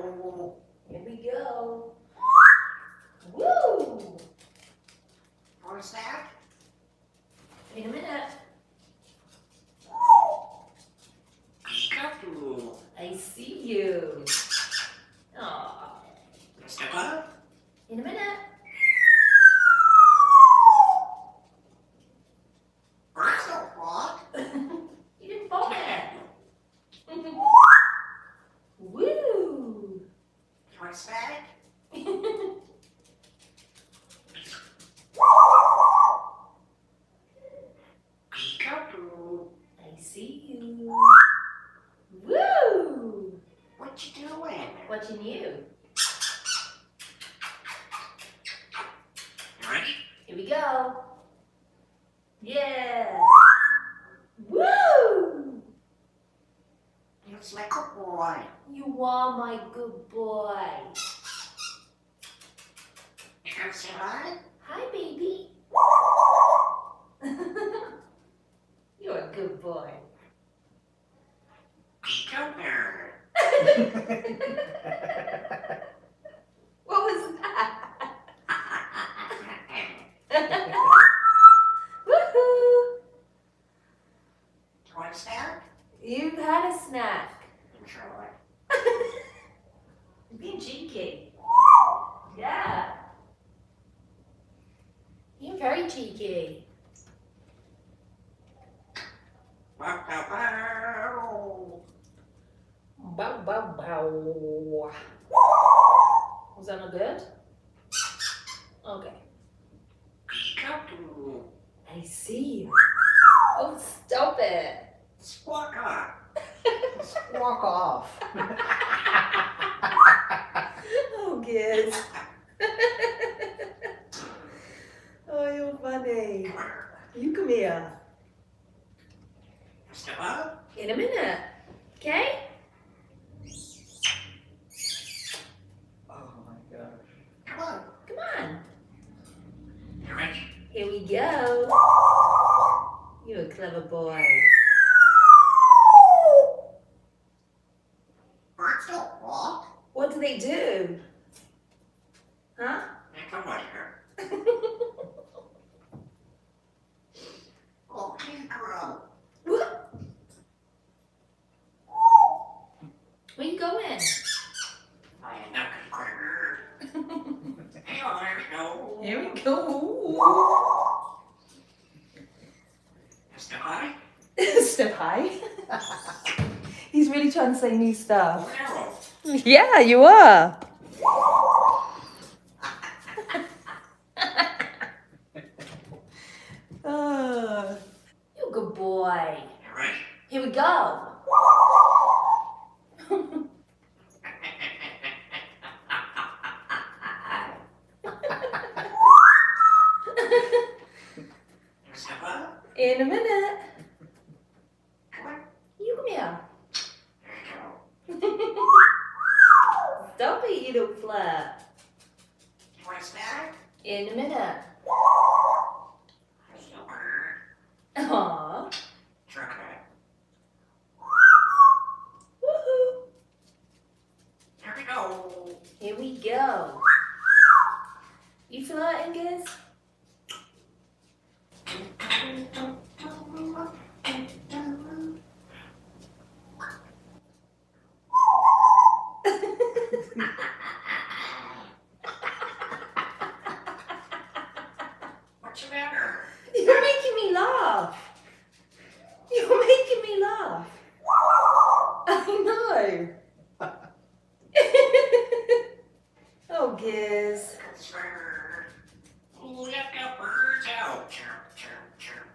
go. Here we go. Woo! Want a snack? In a minute. Peekaboo. I see you. Aww. Step up. In a minute. That's no frog. You didn't fall it. Woo! Want a snack? Peekaboo. I see you. Woo! What you doing? What you knew? You ready? Here we go. Yeah. Woo! You look like a boy. You are my good boy. You come say hi? Hi, baby. You're a good boy. Peekaboo. What was that? Woohoo! You want a snack? You've had a snack. Sure. You're being cheeky. Yeah. You're very cheeky. Bow, bow, bow. Bow, bow, bow. Was that not good? Okay. Peekaboo. I see you. Oh, stop it. Squawk off. Squawk off. Oh, Giz. Oh, you're funny. Come here. You come here. Step up. In a minute. Okay? Oh my gosh. Come on. Come on. You ready? Here we go. You're a clever boy. Birds don't walk. What do they do? Huh? They come right here. Oh, Pedro. What? Where you going? I am not concerned. Hey, there we go. Here we go. Step high. Step high. He's really trying to say new stuff. Arrow. Yeah, you are. You're a good boy. You ready? Here we go. Step up. In a minute. Come on. You come here. There you go. Stop it, you little flirt. You want a snack? In a minute. Super. Aww. Sure, okay. Woohoo. Here we go. Here we go. You flirting, Giz? What's the matter? You're making me laugh. You're making me laugh. I know. Oh, Giz. Sir. Let the birds out. Chirp, chirp, chirp.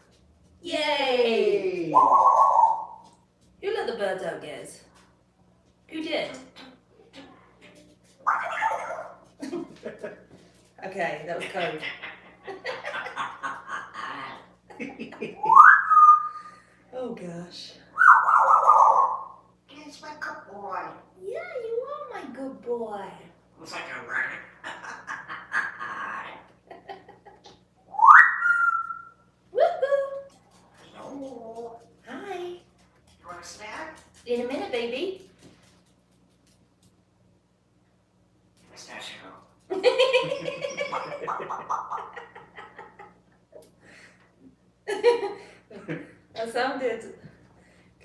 Yay! Who let the birds out, Giz? Who did? Okay, that was code. Oh gosh. He's my good boy. Yeah, you are my good boy. Looks like a rabbit. Woohoo! Hello. Hi. You want a snack? In a minute, baby. Pistachio. That sounded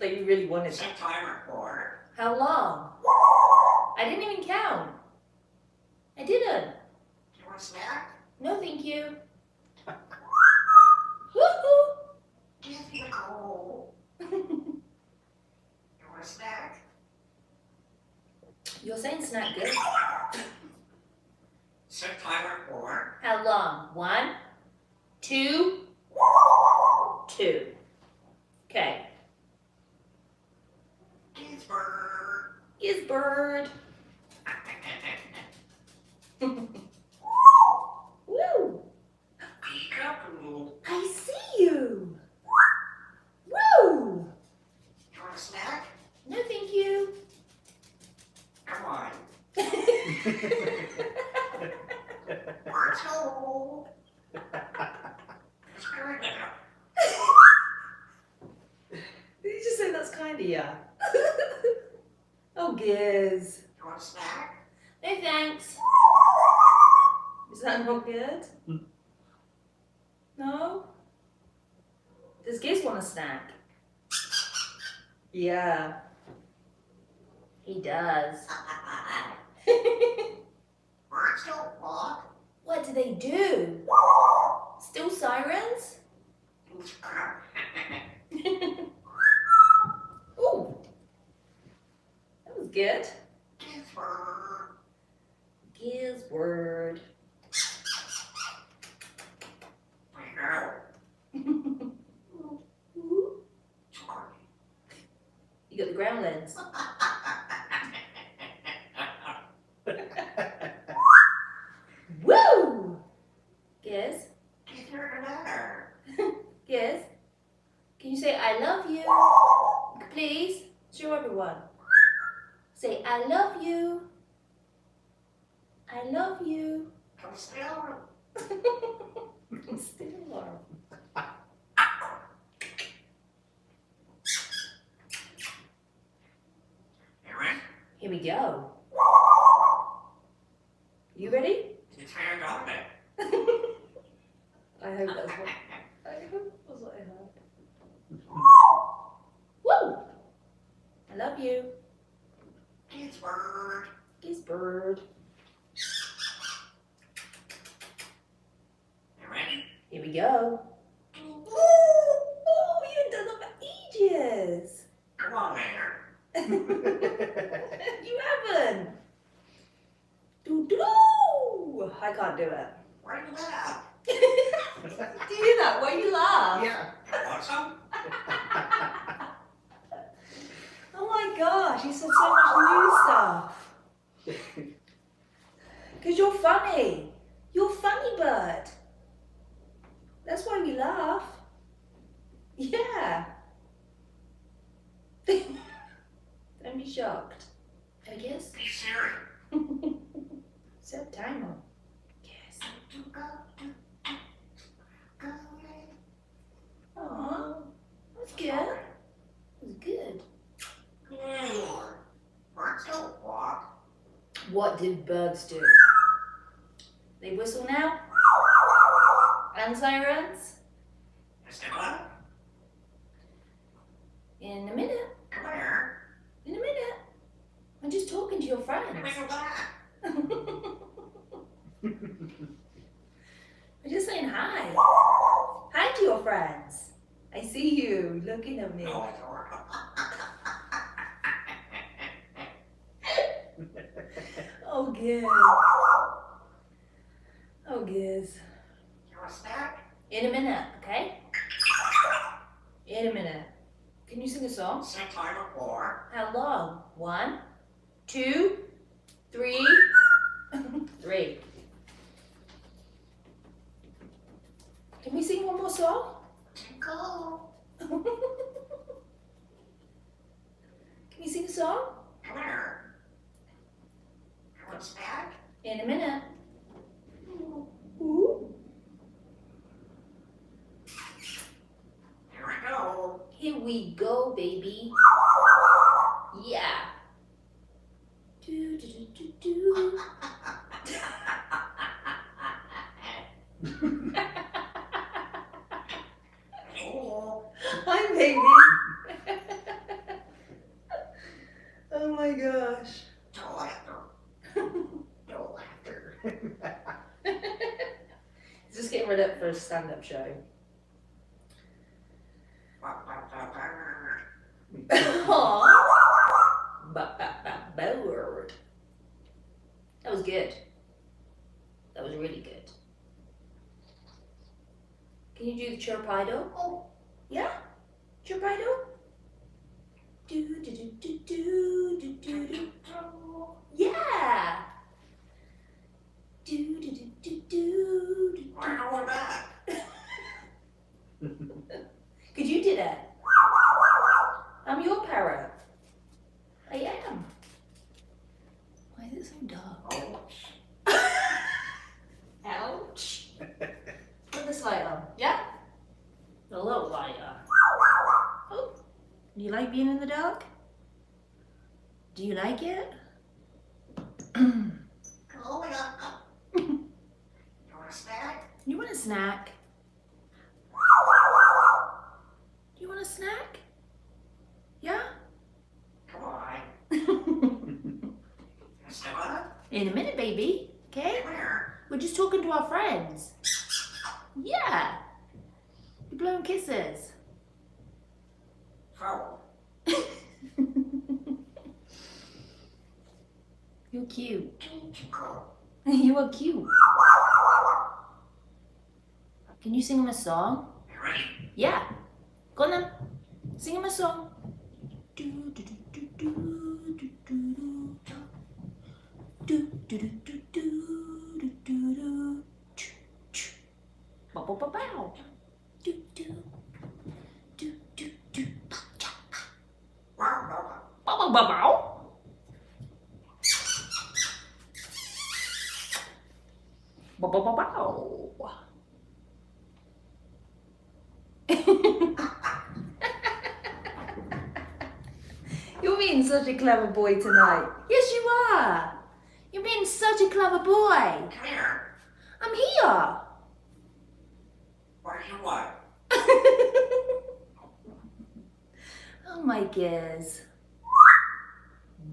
like you really wanted that. Set timer for. How long? I didn't even count. I didn't. Do you want a snack? No, thank you. Woohoo! Give me a coal. You want a snack? You're saying snack good. Set timer for. How long? 1, 2, 2. Okay. Gizmo. Is bird. Woo! Peekaboo. I see you. Woo! You want a snack? No, thank you. Come on. Let's go. It's good now. Did you just say that's kind of ya? Oh, Giz. You want a snack? No, thanks. Is that not good? No? Does Giz want a snack? Yeah. He does. Birds don't walk. What do they do? Still sirens? Ooh. That was good. Gizmo. Giz word. You got the ground lens. Woo! Giz? Giz? Can you say I love you? Please? Show everyone. Say I love you. I love you. Come still. Still. You ready? Here we go. You ready? It's hand on it. I hope that's what I heard. Woo! I love you. Gizmo. Giz bird. You ready? Here we go. Oh, you haven't done that for ages. Come on there. You haven't. Doo-doo. I can't do it. Why do you laugh? Do you do that? Why you laugh? Yeah. You want some? Oh my gosh, you said so much new stuff. Because you're funny. You're funny, bird. That's why we laugh. Yeah. Don't be shocked. I guess. Be serious. Set timer. Yes. Aww. That's good. That's good. Birds don't walk. What do birds do? They whistle now? And sirens? Mr. Club, In a minute. come here. In a minute. I'm just talking to your Come friends. here back. I'm just saying hi. Hi to your friends. I see you looking at me. No, I don't. Oh, Giz. Oh, Giz. You want a snack? In a minute, okay? In a minute. Can you sing a song? Set timer for. How long? 1, 2, 3. 3. Can we sing one more song? Go. Can we sing a song? Come here. You want a snack? In a minute. Ooh. Here we go. Here we go, baby. Yeah. Do, do, do, do, do. Oh, Hi, baby. Oh my gosh. no laughter. No laughter. Just getting ready for a stand-up show. Aww. Bird. That was good. That was really good. Can you do the chirpido? Oh, yeah? Chirpido? Do do do do do do do do. Yeah. Do do do do do do. Why are we back? Could you do that? I'm your parrot. I am. Why is it so dark? Ouch. Put this light on. Yeah? A little lighter. Oh. Do you like being in the dark? Do you like it? Oh, yeah. You want a snack? You want a snack? You want a snack? Yeah? Come on. Step up. In a minute, baby. Okay? Come here. We're just talking to our friends. Yeah. You're blowing kisses. Foul. You're cute. Tinkle. You are cute. Can you sing him a song? You ready? Yeah. Go on then. Sing him a song. Do do do do do do do do do do do do do do do. Bow bow bow bow. Do do do do do. Wow, wow, Bow bow bow bow. Bow bow bow bow. You're being such a clever boy tonight. Yes, you are. You're being such a clever boy. Come here. I'm here. What do you want? Oh my Giz.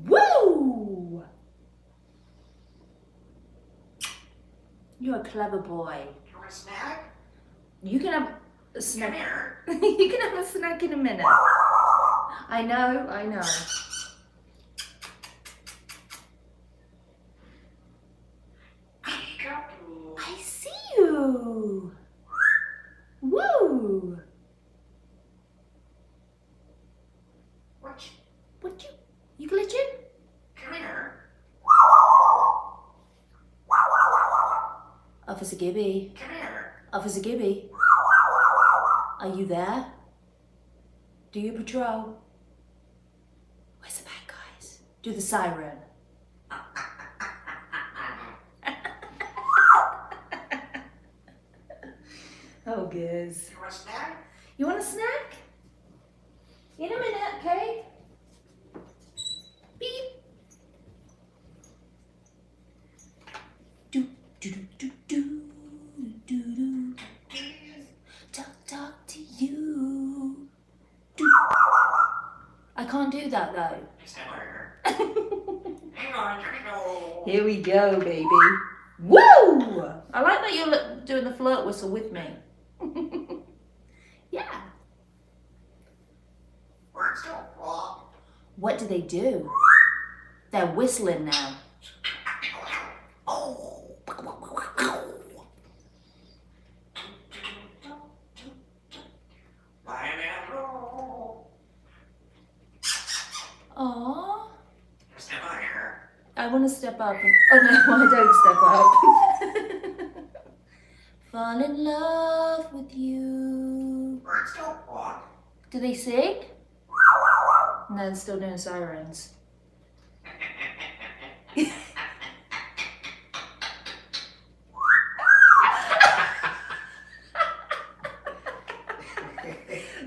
Woo! You're a clever boy. You want a snack? You can have a Come snack. here. You can have a snack in a minute. I know, I know. Peekaboo. I see you. Woo! What you glitching? Come here. Officer Gibby. Come here. Officer Gibby. Are you there? Do you patrol? Where's the bad guys? Do the siren. Oh, Giz. You want a snack? You want a snack? In a minute, okay? Beep. Do do do do do do do. Talk to you. Do. I can't do that though. Just come here. Hang on, here we go. Here we go, baby. Woo! I like that you're doing the flirt whistle with me. Yeah. Words don't walk. What do they do? They're whistling now. Oh. Pineapple. Aww. Step on here. I want to step up. Oh no, I don't step up. Fall in love with you. Words don't walk. Do they sing? No, they're still doing sirens.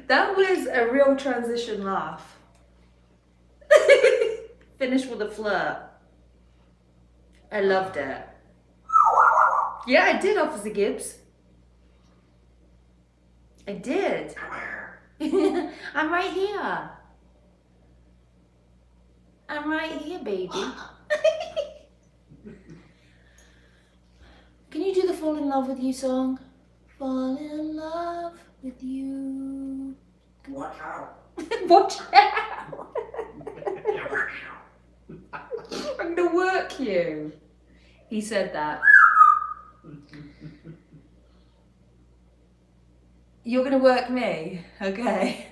That was a real transition laugh. Finish with a flirt. I loved it. Yeah, I did, Officer Gibbs. I did. Come here. I'm right here. I'm right here, baby. Can you do the Fall in Love with You song? Fall in love with you. Watch out. Watch out. Never out. I'm gonna work you. He said that. You're gonna work me? Okay.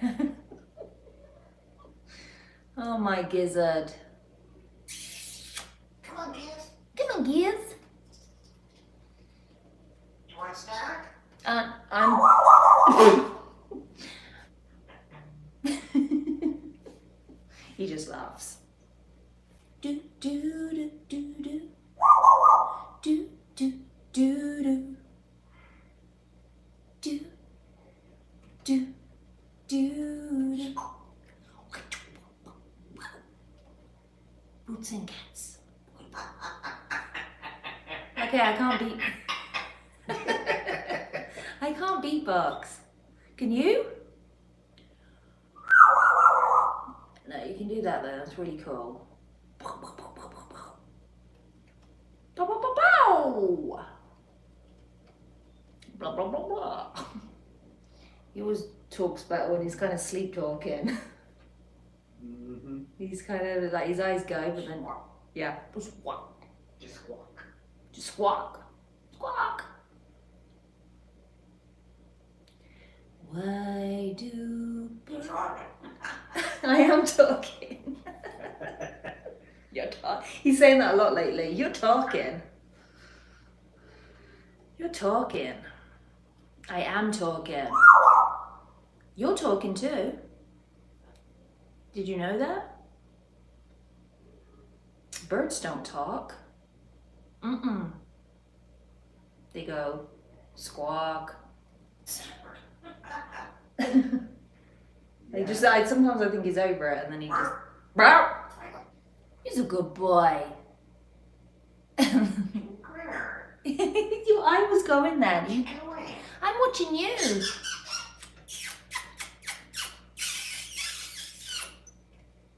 Oh my gizzard. Come on, kids. Come on, Giz. You want a snack? I'm... He just laughs. Do do do do do. Do do do do. Do do do do. Boots and cats. Okay, I can't beat. I can't beatbox. Can you? No, you can do that though. That's really cool. Pow, pow, pow, pow, pow, pow. Pow, pow, pow, pow. Blah blah blah blah. He always talks better when he's kind of sleep talking. Mm-hmm. He's kind of like his eyes go, but then yeah, just walk, Just walk. just squawk, squawk. Why do You're talking. I am talking? You're talking. He's saying that a lot lately. You're talking. You're talking. I am talking. You're talking too. Did you know that? Birds don't talk. Mm-mm. They go squawk. They just, sometimes I think he's over it and then he just, "Meow." He's a good boy. Come here. I was going then. What are you doing? I'm watching you.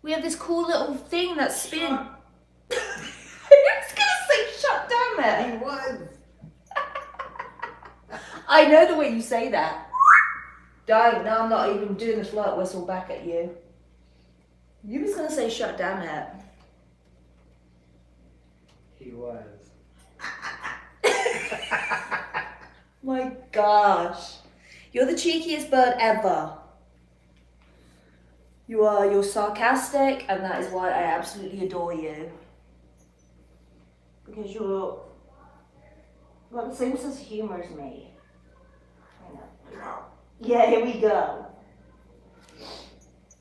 We have this cool little thing that spins. I was gonna say shut down He it. was. I know the way you say that. Don't. No, I'm not even doing the flirt whistle back at you. You was gonna say shut down it. He was. My gosh. You're the cheekiest bird ever. You are, you're sarcastic, and that is why I absolutely adore you. Because you're got the same sense of humor as me. I know. No. Yeah, here we go.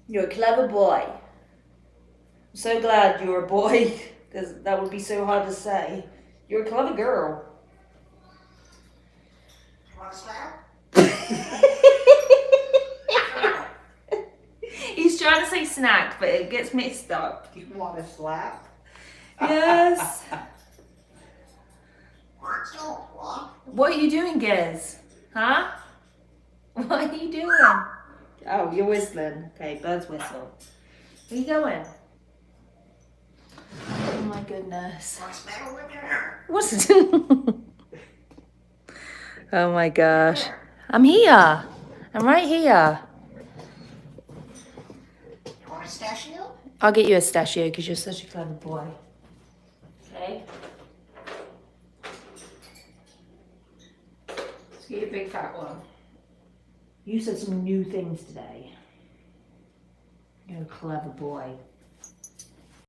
You're a clever boy. I'm so glad you're a boy, because that would be so hard to say. You're a clever girl. You want a snack? He's trying to say snack, but it gets mixed up. You want to slap? Yes. Words don't walk. What are you doing, Giz? Huh? What are you doing? Oh, you're whistling. Okay, birds whistle. Where are you going? Oh my goodness. Want a snack over there? What's it? Oh my gosh. I'm here. I'm right here. You want a pistachio? I'll get you a pistachio because you're such a clever boy. Okay? Let's get you a big fat one. You said some new things today. You're a clever boy.